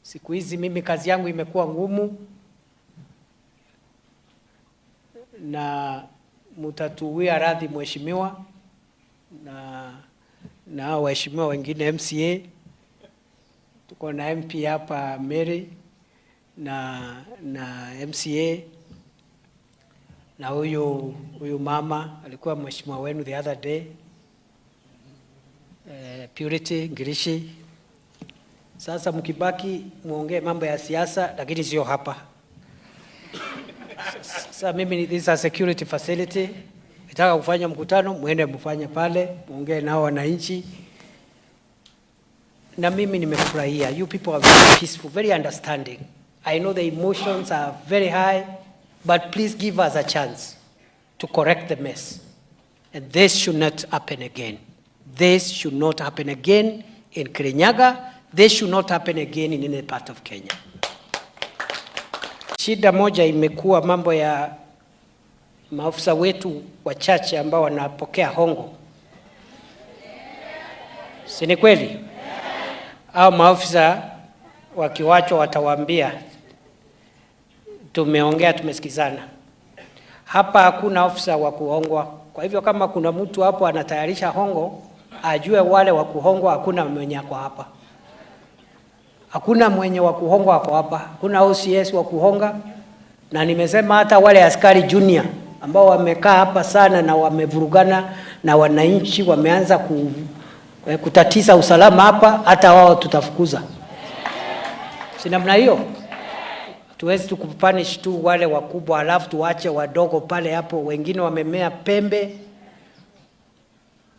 Siku hizi mimi kazi yangu imekuwa ngumu, na mtatuwia radhi mheshimiwa na waheshimiwa wengine MCA. Tuko na MP hapa Mary na MCA, na huyu mama alikuwa mheshimiwa wenu the other day, Purity Ngirishi. Sasa mkibaki muongee mambo ya siasa, lakini sio hapa. Sasa mimi, this is a security facility. Nataka kufanya mkutano, muende mfanye pale, muongee nao wananchi. Na mimi nimefurahia. You people are very peaceful, very understanding. I know the emotions are very high, but please give us a chance to correct the mess. And this should not happen again. This should not happen again in Kirinyaga. This should not happen again in any part of Kenya. Shida moja imekuwa mambo ya maafisa wetu wachache ambao wanapokea hongo. Si ni kweli? Au maafisa wakiwachwa watawaambia tumeongea, tumesikizana. Hapa hakuna ofisa wa kuhongwa. Kwa hivyo kama kuna mtu hapo anatayarisha hongo, ajue wale wa kuhongwa hakuna mwenye ako hapa. Hakuna mwenye wa kuhongwa ako hapa. Hakuna OCS wa kuhonga. Na nimesema hata wale askari junior ambao wamekaa hapa sana na wamevurugana na wananchi, wameanza kutatiza usalama hapa, hata wao tutafukuza. Si namna hiyo? Tuwezi tukupanish tu wale wakubwa alafu tuache wadogo pale hapo, wengine wamemea pembe.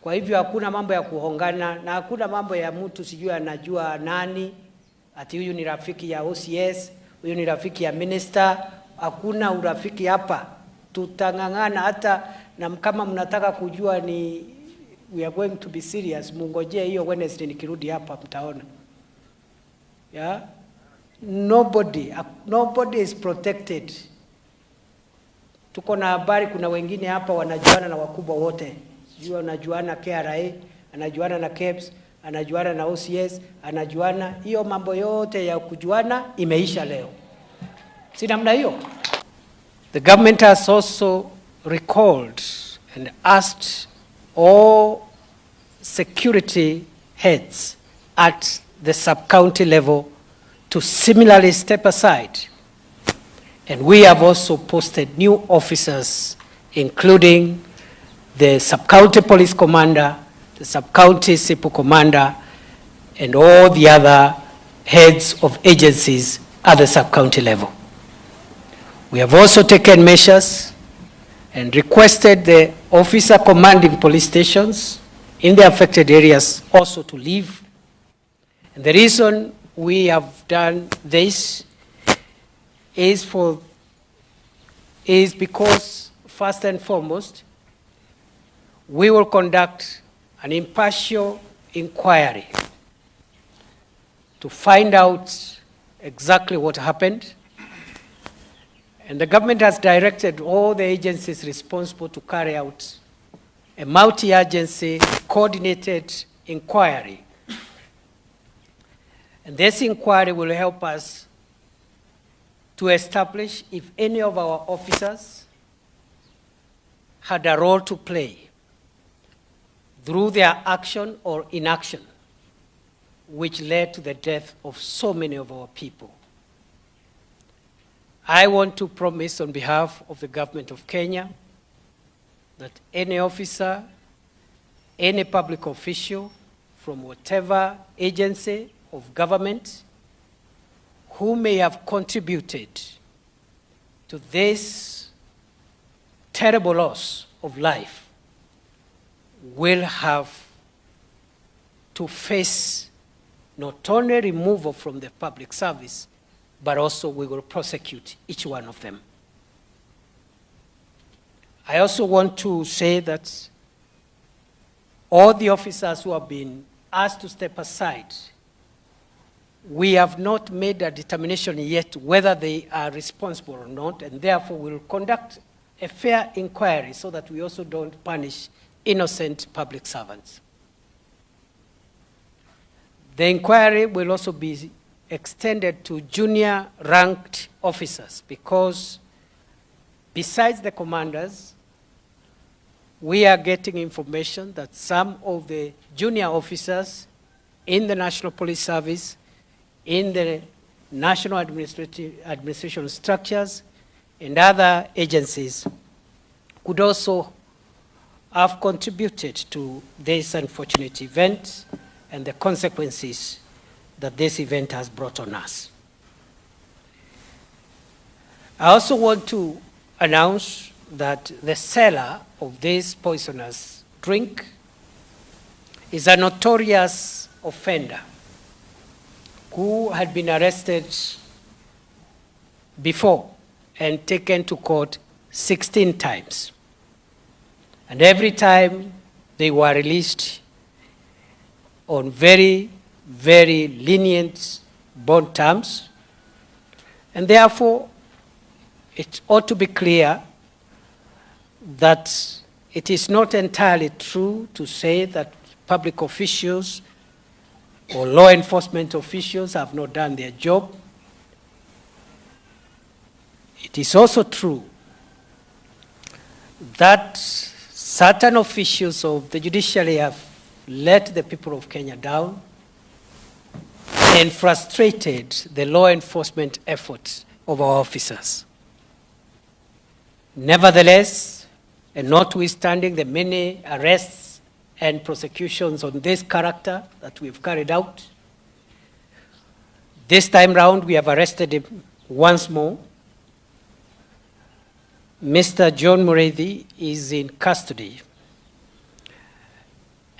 Kwa hivyo hakuna mambo ya kuhongana, na hakuna mambo ya mtu sijui anajua nani, ati huyu ni rafiki ya OCS, huyu ni rafiki ya minister. Hakuna urafiki hapa. Tutangangana hata, na kama mnataka kujua ni we are going to be serious, mungojee hiyo Wednesday nikirudi hapa mtaona. Yeah? Nobody is protected. Tuko na habari kuna wengine hapa wanajuana na wakubwa wote. Sijui anajuana KRA, anajuana na KEBS, anajuana na OCS, anajuana. Hiyo mambo yote ya kujuana imeisha leo. Si namna hiyo? The government has also recalled and asked all security heads at the sub-county level to similarly step aside. And we have also posted new officers, including the sub-county police commander, the sub-county SIPU commander, and all the other heads of agencies at the sub-county level. We have also taken measures and requested the officer commanding police stations in the affected areas also to leave. And the reason we have done this is because, first and foremost, we will conduct an impartial inquiry to find out exactly what happened. And the government has directed all the agencies responsible to carry out a multi-agency coordinated inquiry. And this inquiry will help us to establish if any of our officers had a role to play through their action or inaction, which led to the death of so many of our people. I want to promise on behalf of the government of Kenya that any officer, any public official from whatever agency of government who may have contributed to this terrible loss of life will have to face not only removal from the public service, but also we will prosecute each one of them. I also want to say that all the officers who have been asked to step aside, we have not made a determination yet whether they are responsible or not, and therefore we will conduct a fair inquiry so that we also don't punish innocent public servants. The inquiry will also be extended to junior ranked officers, because besides the commanders, we are getting information that some of the junior officers in the National Police Service, in the national administration structures, and other agencies could also have contributed to this unfortunate event and the consequences that this event has brought on us. I also want to announce that the seller of this poisonous drink is a notorious offender who had been arrested before and taken to court 16 times. And every time they were released on very, very lenient bond terms. And therefore, it ought to be clear that it is not entirely true to say that public officials or law enforcement officials have not done their job. It is also true that certain officials of the judiciary have let the people of Kenya down and frustrated the law enforcement efforts of our officers. Nevertheless, and notwithstanding the many arrests and prosecutions on this character that we've carried out, this time round we have arrested him once more. Mr. John Mureithi is in custody,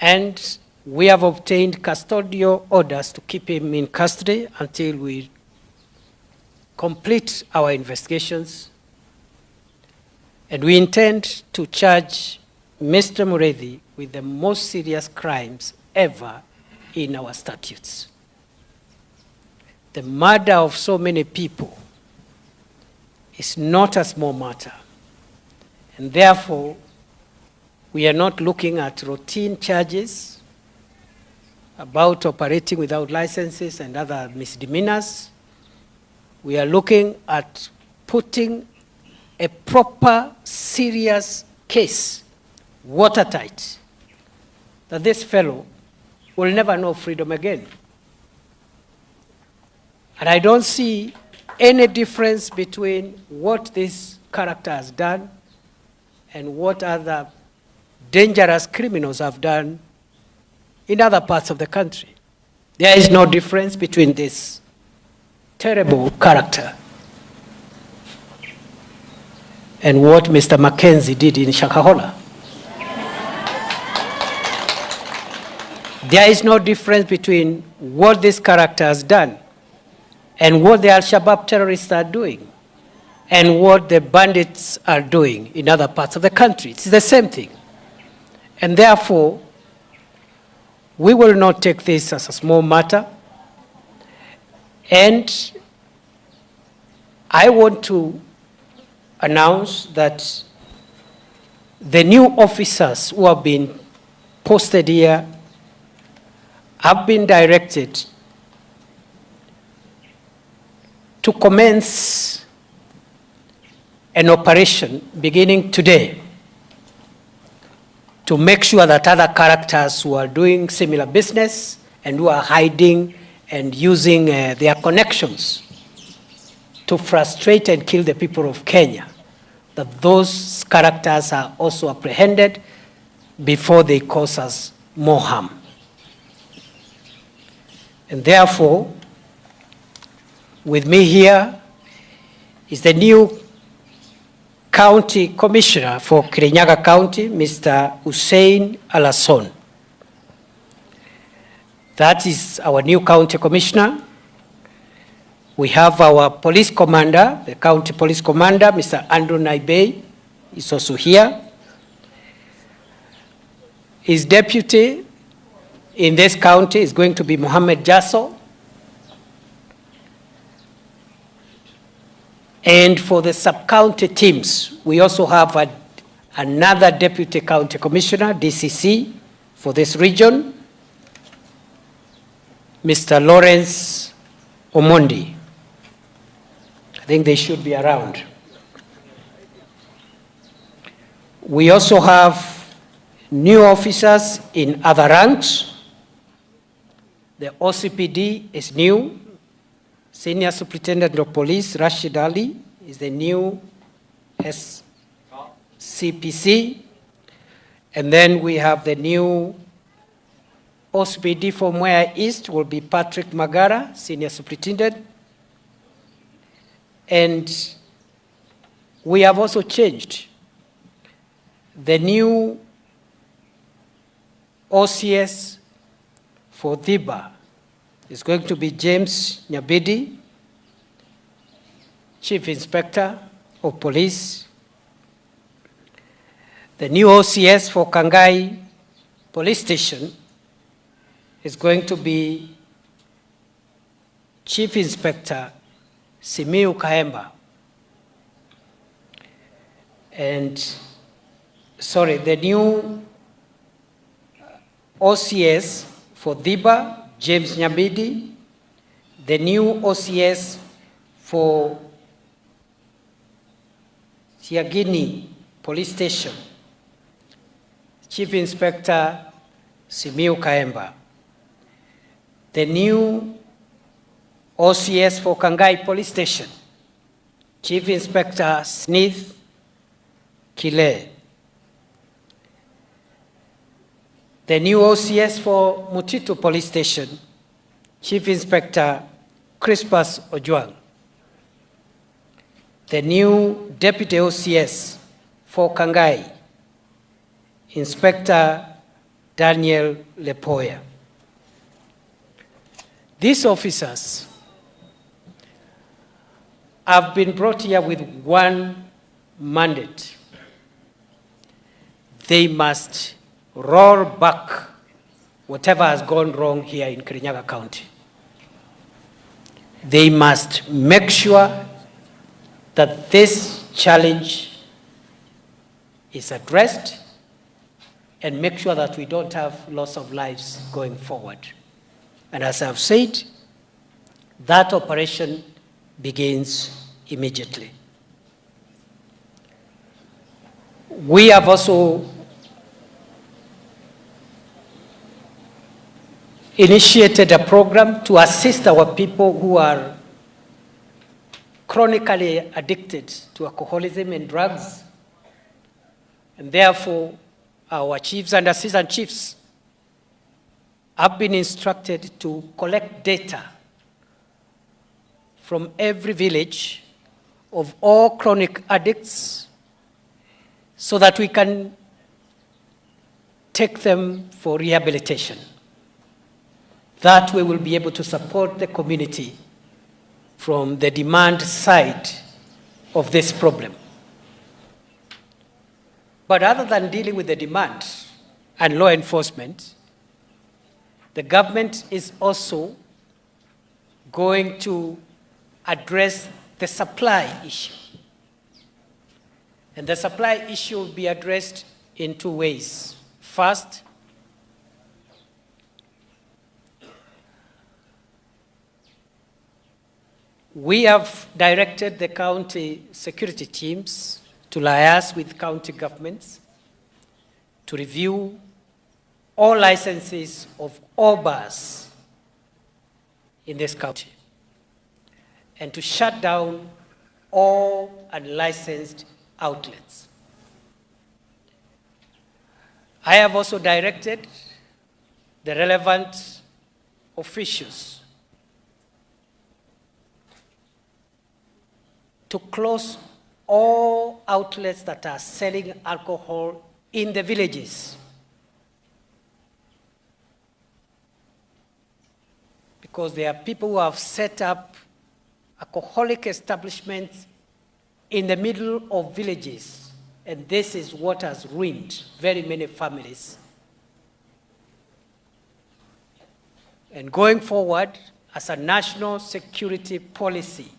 and we have obtained custodial orders to keep him in custody until we complete our investigations, and we intend to charge Mr. Mureithi with the most serious crimes ever in our statutes. The murder of so many people is not a small matter, and therefore we are not looking at routine charges about operating without licenses and other misdemeanors. We are looking at putting a proper, serious case, watertight, that this fellow will never know freedom again. And I don't see any difference between what this character has done and what other dangerous criminals have done in other parts of the country. There is no difference between this terrible character and what Mr. Mackenzie did in Shakahola. There is no difference between what this character has done and what the Al-Shabaab terrorists are doing and what the bandits are doing in other parts of the country. It's the same thing. And therefore, we will not take this as a small matter. And I want to announce that the new officers who have been posted here have been directed to commence an operation beginning today to make sure that other characters who are doing similar business and who are hiding and using their connections to frustrate and kill the people of Kenya, that those characters are also apprehended before they cause us more harm. And therefore, with me here is the new County Commissioner for Kirinyaga County, Mr. Hussein Alasson. That is our new County Commissioner. We have our Police Commander, the County Police Commander, Mr. Andrew Naibei, is also here. His deputy in this county is going to be Mohammed Jasso. And for the sub-county teams, we also have another Deputy County Commissioner, DCC, for this region, Mr. Lawrence Omondi. I think they should be around. We also have new officers in other ranks. The OCPD is new. Senior Superintendent of Police, Rashid Ali, is the new SCPC. And then we have the new OCPD from Mwea East will be Patrick Magara, Senior Superintendent. And we have also changed. The new OCS for Thiba is going to be James Nyabidi, Chief Inspector of Police. The new OCS for Kangai Police Station is going to be Chief Inspector Simiu Kaemba. And, the new OCS for Thiba, James Nyabidi. The new OCS for Siagini Police Station, Chief Inspector Simiu Kaemba. The new OCS for Kangai Police Station, Chief Inspector Smith Kile. The new OCS for Mutito Police Station, Chief Inspector Crispus Ojwang. The new Deputy OCS for Kangai, Inspector Daniel Lepoya. These officers have been brought here with one mandate. They must roll back whatever has gone wrong here in Kirinyaga County. They must make sure that this challenge is addressed and make sure that we don't have loss of lives going forward. And as I've said, that operation begins immediately. We have also initiated a program to assist our people who are chronically addicted to alcoholism and drugs. And therefore, our chiefs and assistant chiefs have been instructed to collect data from every village of all chronic addicts so that we can take them for rehabilitation. That way we'll be able to support the community from the demand side of this problem. But other than dealing with the demand and law enforcement, the government is also going to address the supply issue. And the supply issue will be addressed in two ways. First, we have directed the county security teams to liaise with county governments to review all licenses of all bars in this county and to shut down all unlicensed outlets. I have also directed the relevant officials to close all outlets that are selling alcohol in the villages. Because there are people who have set up alcoholic establishments in the middle of villages, and this is what has ruined very many families. And going forward, as a national security policy,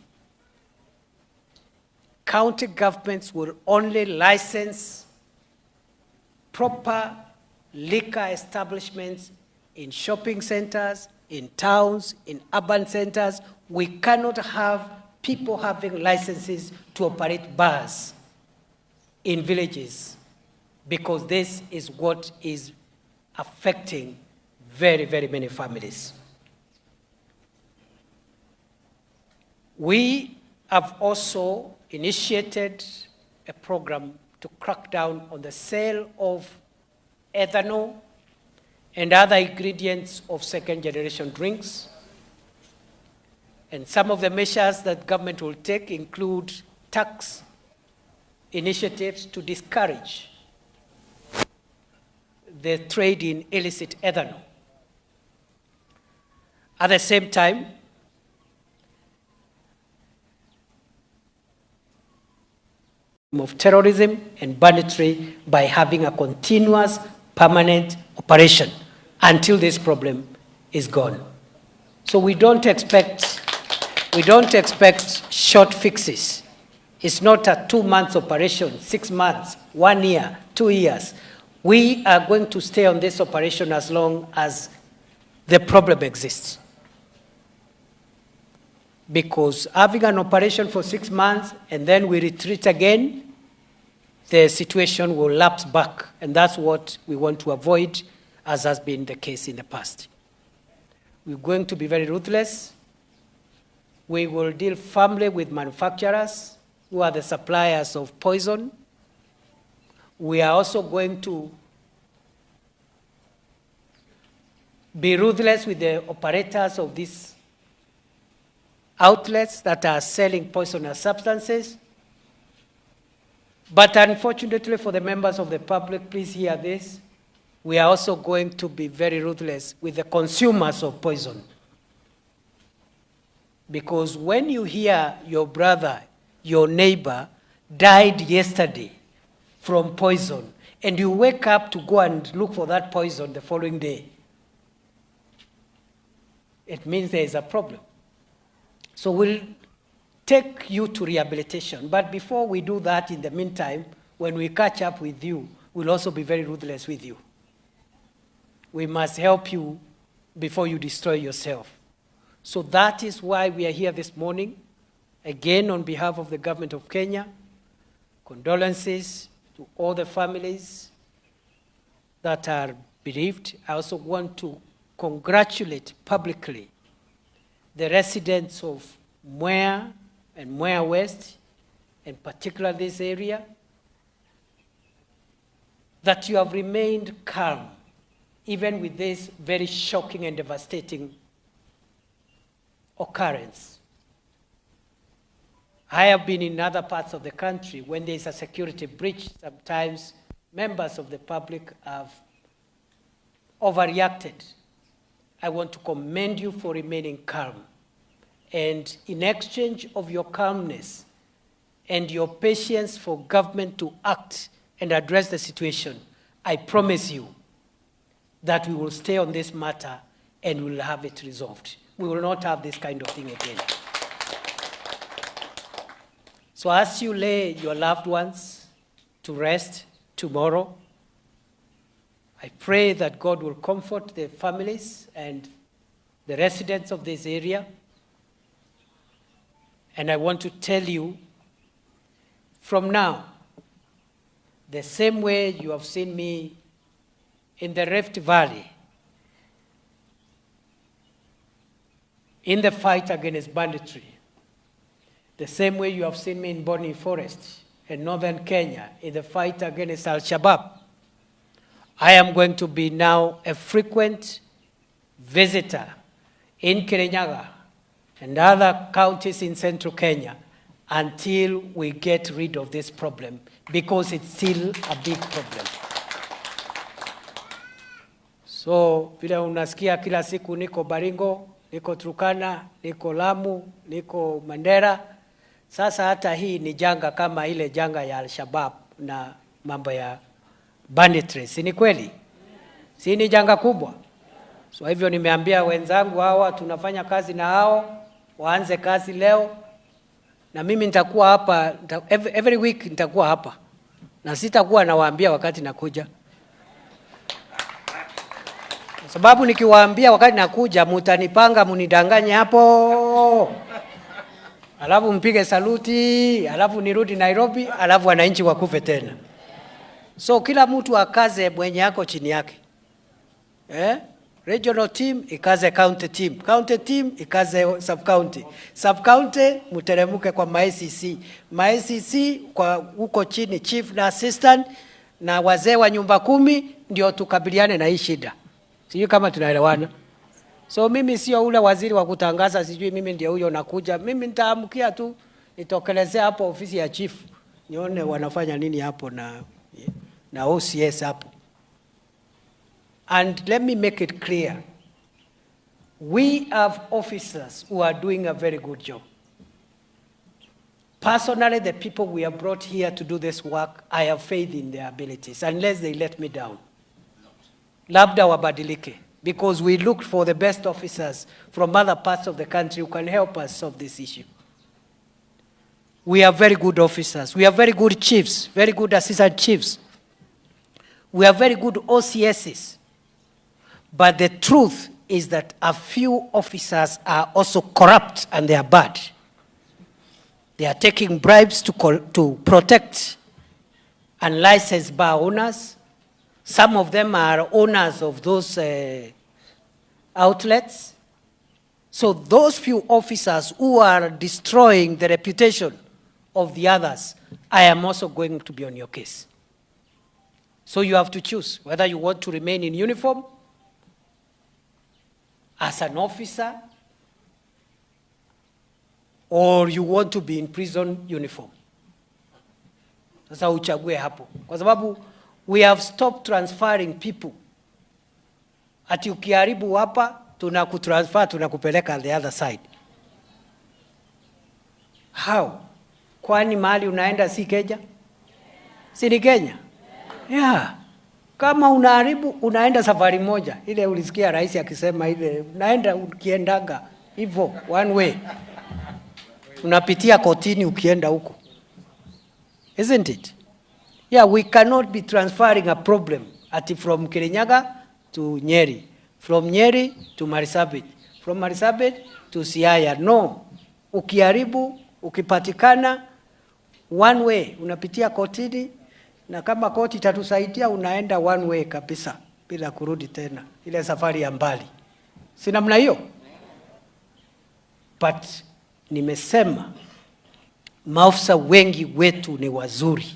county governments will only license proper liquor establishments in shopping centers, in towns, in urban centers, We cannot have people having licenses to operate bars in villages, because this is what is affecting very, very many families. We have also initiated a program to crack down on the sale of ethanol and other ingredients of second-generation drinks. And some of the measures that government will take include tax initiatives to discourage the trade in illicit ethanol. At the same time, of terrorism and banditry by having a continuous, permanent operation until this problem is gone. So we don't expect short fixes. It's not a 2 months operation, 6 months, 1 year, 2 years. We are going to stay on this operation as long as the problem exists. Because having an operation for 6 months and then we retreat again, the situation will lapse back, and that's what we want to avoid, as has been the case in the past. We're going to be very ruthless. We will deal firmly with manufacturers who are the suppliers of poison. We are also going to be ruthless with the operators of these outlets that are selling poisonous substances. But unfortunately for the members of the public, please hear this, we are also going to be very ruthless with the consumers of poison. Because when you hear your brother, your neighbor, died yesterday from poison, and you wake up to go and look for that poison the following day, it means there is a problem. So we'll take you to rehabilitation. But before we do that, in the meantime, when we catch up with you, we'll also be very ruthless with you. We must help you before you destroy yourself. So that is why we are here this morning. Again, on behalf of the government of Kenya, condolences to all the families that are bereaved. I also want to congratulate publicly the residents of Mwea and Mwea West, in particular this area, that you have remained calm, even with this very shocking and devastating occurrence. I have been in other parts of the country when there is a security breach. Sometimes members of the public have overreacted. I want to commend you for remaining calm. And in exchange of your calmness and your patience for government to act and address the situation, I promise you that we will stay on this matter and we will have it resolved. We will not have this kind of thing again. So as you lay your loved ones to rest tomorrow, I pray that God will comfort the families and the residents of this area. And I want to tell you, from now, the same way you have seen me in the Rift Valley, in the fight against banditry, the same way you have seen me in Boni Forest in northern Kenya in the fight against Al-Shabaab, I am going to be now a frequent visitor in Kirinyaga and other counties in central Kenya until we get rid of this problem, because it's still a big problem. So, vile unasikia kila siku niko Baringo, niko Turkana, niko Lamu, niko Mandera. Sasa hata hii ni janga kama ile janga ya Al-Shabaab na mambo ya banditry. Si ni kweli? Si ni janga kubwa? So hivyo nimeambia wenzangu hawa tunafanya kazi na hao, waanze kazi leo. Na mimi nitakuwa hapa, every week nitakuwa hapa. Na sitakuwa nawaambia wakati nakuja. Sababu nikiwaambia wakati nakuja, mutanipanga munidanganye hapo kwao, alafu mpige saluti, alafu nirudi Nairobi, alafu wananchi wakufe tena. So kila mtu akaze mwenye yako chini yake. Regional team ikaze county team, county team ikaze sub county, sub county muteremuke kwa ma-ICC, ma-ICC kwa huko chini chief na assistant na wazee wa nyumba 10, ndio tukabiliane na hii shida. Sijui kama tunaelewana. So mimi sio ule waziri wa kutangaza sijui mimi ndio huyo nakuja. Mimi nitaamkia tu nitokelezea hapo ofisi ya chief, nione wanafanya nini hapo na OCS hapo. And let me make it clear, we have officers who are doing a very good job. Personally, the people we have brought here to do this work, I have faith in their abilities, unless they let me down. Labda wabadilike, because we looked for the best officers from other parts of the country who can help us solve this issue. We have very good officers. We have very good chiefs, very good assistant chiefs. We have very good OCSs. But the truth is that a few officers are also corrupt and they are bad. They are taking bribes to protect unlicensed bar owners. Some of them are owners of those outlets. So those few officers who are destroying the reputation of the others, I am also going to be on your case. So you have to choose whether you want to remain in uniform as an officer, or you want to be in prison uniform. Sasa uchague hapo. Kwa sababu we have stopped transferring people. Ati ukiharibu hapa, tunakutransfer, tunakupeleka the other side. How? Kwani mahali unaenda si Kenya? Si ni Kenya? Yeah. Kama unaharibu, unaenda safari moja. Ile ulisikia rais akisema ile, unaenda ukiendaga hivyo one way. Unapitia kotini ukienda huko. Isn't it? Yeah, we cannot be transferring a problem from Kirinyaga to Nyeri, from Nyeri to Marsabit, from Marsabit to Siaya. No. Ukiharibu, ukipatikana one way, unapitia kotini. Na kama koti itatusaidia unaenda one way kabisa bila kurudi tena ile safari ya mbali. Si namna hiyo? But nimesema maafisa wengi wetu ni wazuri.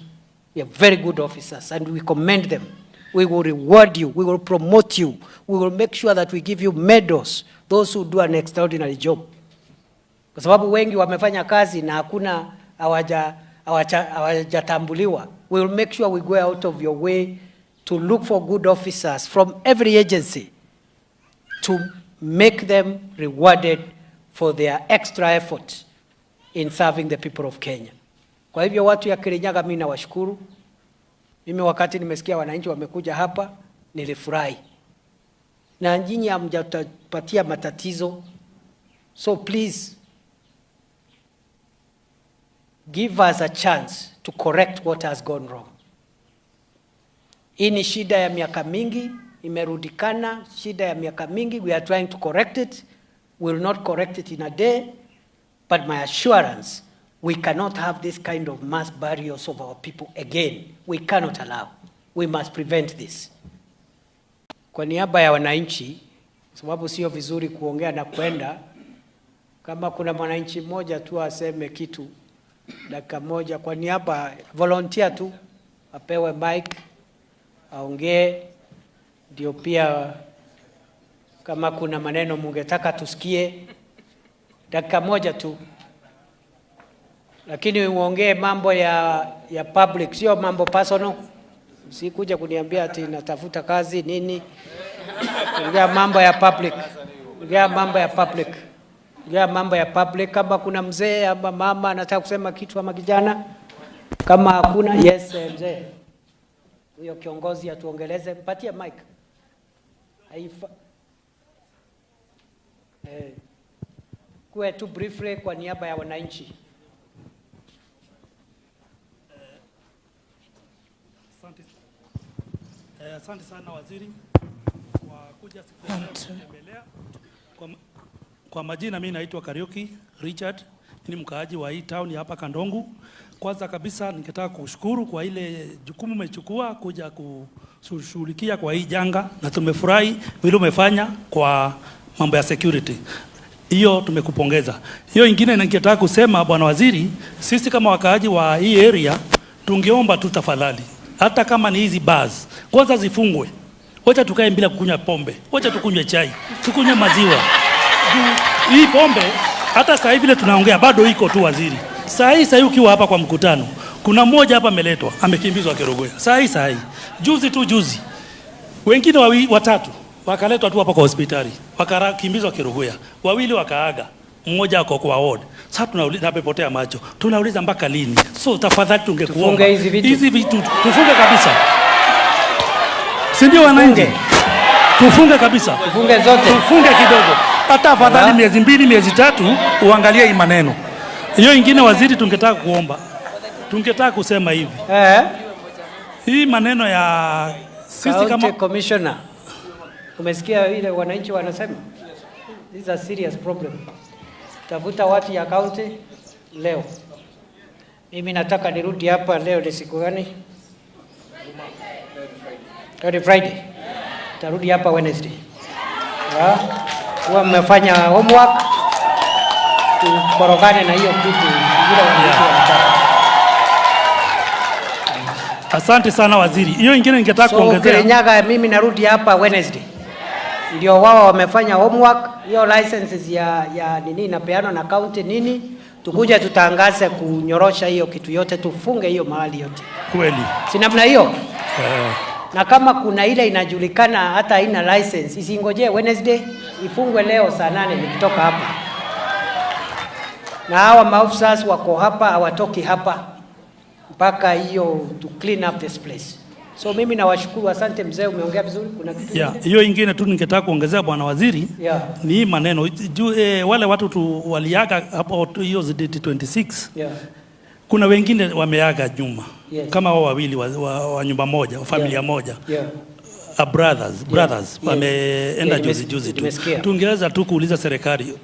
We are very good officers and we commend them. We will reward you, we will promote you, we will make sure that we give you medals, those who do an extraordinary job. Kwa sababu wengi wamefanya kazi na hakuna hawajatambuliwa. We will make sure we go out of your way to look for good officers from every agency to make them rewarded for their extra effort in serving the people of Kenya. Kwa hivyo watu ya Kirinyaga mimi nawashukuru. Mimi wakati nimesikia wananchi wamekuja hapa nilifurahi. Na nyinyi hamjatupatia matatizo. So please give us a chance to correct what has gone wrong. Hii ni shida ya miaka mingi, imerudikana, shida ya miaka mingi, we are trying to correct it. We will not correct it in a day, but my assurance, we cannot have this kind of mass burials of our people again. We cannot allow. We must prevent this. Kwa niaba ya wananchi, sababu sio vizuri kuongea na kwenda, kama kuna mwananchi mmoja tu aseme kitu, dakika moja kwa niaba, volunteer tu, apewe mic, aongee, ndio pia kama kuna maneno mungetaka tusikie, dakika moja tu. Lakini uongee mambo ya public, sio mambo personal. Si kuja kuniambia ati natafuta kazi nini. Ongea mambo ya public. Ongea mambo ya public. Ongea mambo ya public. Kama kuna mzee ama mama anataka kusema kitu ama kijana, kama hakuna, yes mzee. Huyo kiongozi atuongeleze, mpatie mic. Kuwe tu briefly kwa niaba ya wananchi. Asante sana waziri kwa kuja siku ya leo kutembelea. Kwa majina mimi naitwa Kariuki Richard, ni mkaaji wa hii town hapa Kandongu. Kwanza kabisa ningetaka kushukuru kwa ile jukumu umechukua kuja kushughulikia kwa hii janga, na tumefurahi vile umefanya kwa mambo ya security. Hiyo tumekupongeza. Hiyo ingine ningetaka kusema bwana waziri, sisi kama wakaaji wa hii area tungeomba tu tafadhali, hata kama ni hizi bars kwanza zifungwe. Wacha tukae bila kukunywa pombe. Wacha tukunywe chai, tukunywe maziwa. Hii pombe hata sasa hivi tunaongea bado iko tu waziri. Sasa hii ukiwa hapa kwa mkutano, kuna mmoja hapa ameletwa, amekimbizwa Kerogoya. Sasa hii juzi wengine watatu wakaletwa tu hapa kwa hospitali, wakakimbizwa Kerogoya. Wawili wakaaga, mmoja ako kwa ward. Sasa tunauliza, napepotea macho. Tunauliza mpaka lini? So tafadhali tungekuomba hizi vitu tufunge kabisa. Si ndio wananchi? Tufunge kabisa. Tufunge zote. Tufunge kidogo. Hata afadhali miezi 2, miezi 3 uangalie hii maneno. Hiyo ingine waziri tungetaka kuomba. Tungetaka kusema hivi. Hii maneno ya sisi kama commissioner. Umesikia ile wananchi wanasema? This is a serious problem. Tafuta watu ya county leo. Mimi nataka nirudi hapa leo, ni siku gani? Friday. Tarudi hapa Wednesday. Huwa mmefanya homework, tukorogane na hiyo kitu bila wanataka. Asante sana waziri. Hiyo ingine ningetaka kuongezea. Kirinyaga mimi narudi hapa Wednesday. Ndio wao wamefanya homework, hiyo licenses ya nini inapeanwa na county nini, tukuja tutangaze kunyorosha hiyo kitu yote, tufunge hiyo mahali yote. Kweli. Si namna hiyo? Na kama kuna ile inajulikana hata haina license, isingoje Wednesday, ifungwe leo saa 8 nikitoka hapa. Na hawa maofficers wako hapa, hawatoki hapa mpaka hiyo to clean up this place. So mimi nawashukuru, asante mzee, umeongea vizuri. Kuna kitu hiyo ingine tu ningetaka kuongezea bwana waziri, ni maneno wale watu tu waliaga hapo hiyo date 26. Kuna wengine wameaga nyuma. Kama wao wawili wa nyumba moja, wa familia moja. Brothers wameenda juzi tu. Tungeweza tu kuuliza serikali,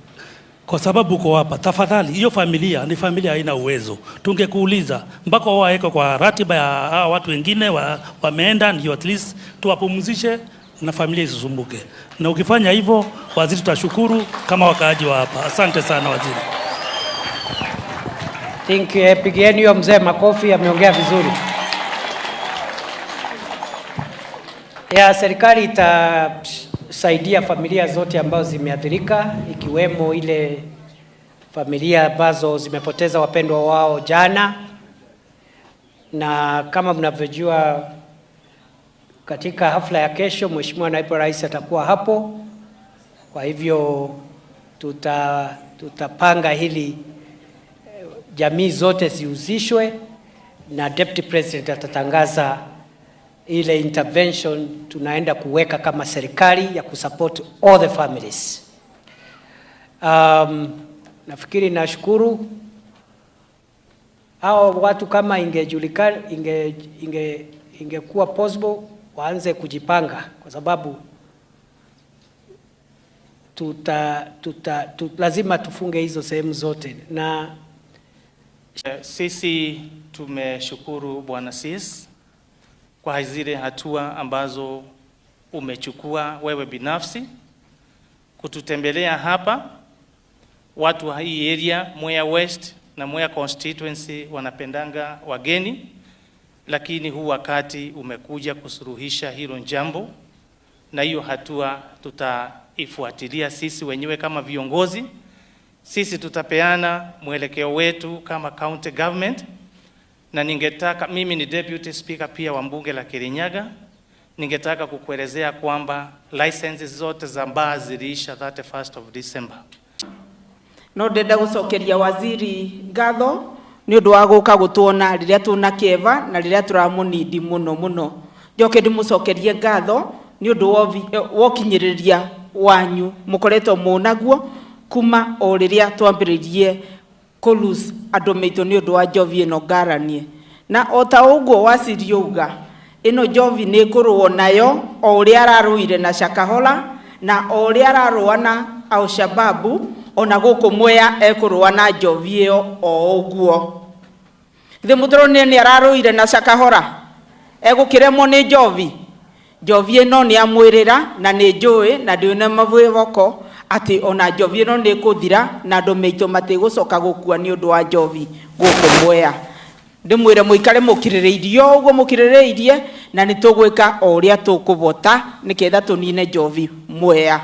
kwa sababu uko hapa, tafadhali hiyo familia ni familia haina uwezo. Tungekuuliza mpaka wao waweke kwa ratiba ya hao watu wengine wameenda, ndio at least tuwapumzishe na familia isisumbuke. Na ukifanya hivyo waziri, tutashukuru kama wakaaji wa hapa. Asante sana waziri. Pigieni hiyo mzee makofi, ameongea vizuri. Serikali itasaidia familia zote ambazo zimeathirika, ikiwemo ile familia ambazo zimepoteza wapendwa wao jana. Na kama mnavyojua, katika hafla ya kesho Mheshimiwa Naibu Rais atakuwa hapo. Kwa hivyo tutapanga hili jamii zote zihusishwe, na Deputy President atatangaza ile intervention tunaenda kuweka kama serikali ya kusupport all the families. Nafikiri nashukuru hao watu, kama ingejulikana ingekuwa possible waanze kujipanga, kwa sababu lazima tufunge hizo sehemu zote. Na sisi tumeshukuru Bwana Sis kwa zile hatua ambazo umechukua wewe binafsi kututembelea hapa. Watu wa hii area Mwea West na Mwea constituency wanapendanga wageni, lakini huu wakati umekuja kusuruhisha hilo jambo, na hiyo hatua tutaifuatilia sisi wenyewe kama viongozi. Sisi tutapeana mwelekeo wetu kama county government, na ningetaka, mimi ni deputy speaker pia wa mbunge la Kirinyaga, ningetaka kukuelezea kwamba licenses zote za baa ziliisha 31st of December. No ndenda gucokeria waziri ngatho ni undu wa guka gutuona riria tuna kieva na riria turamunidi muno. Njoke ndimucokerie ngatho ni undu wa kinyiriria wanyu mukoretwo munaguo kuma o riria twambiririe kulus andu meitu ni undu wa njovi ino ngaranie. Na ota uguo wasiriuga ino njovi ni ngurwo nayo o uria araruire na Shakahola na o uria araruana au shababu ona guku Mwea ekurwa na njovi iyo o uguo. Ithe muturone ni araruire na Shakahora egukiremwo ni njovi. Njovi ino ni amwirira na ni njui na ndione mavwivoko ati ona njovi ino ni kuthira na andu meitu matigucoka gukua ni undu wa njovi guku Mwea. Ndimwire muikare mukiririirio uguo mukiririirie na nitugwika o uria tukuvota niketha tunine njovi Mwea.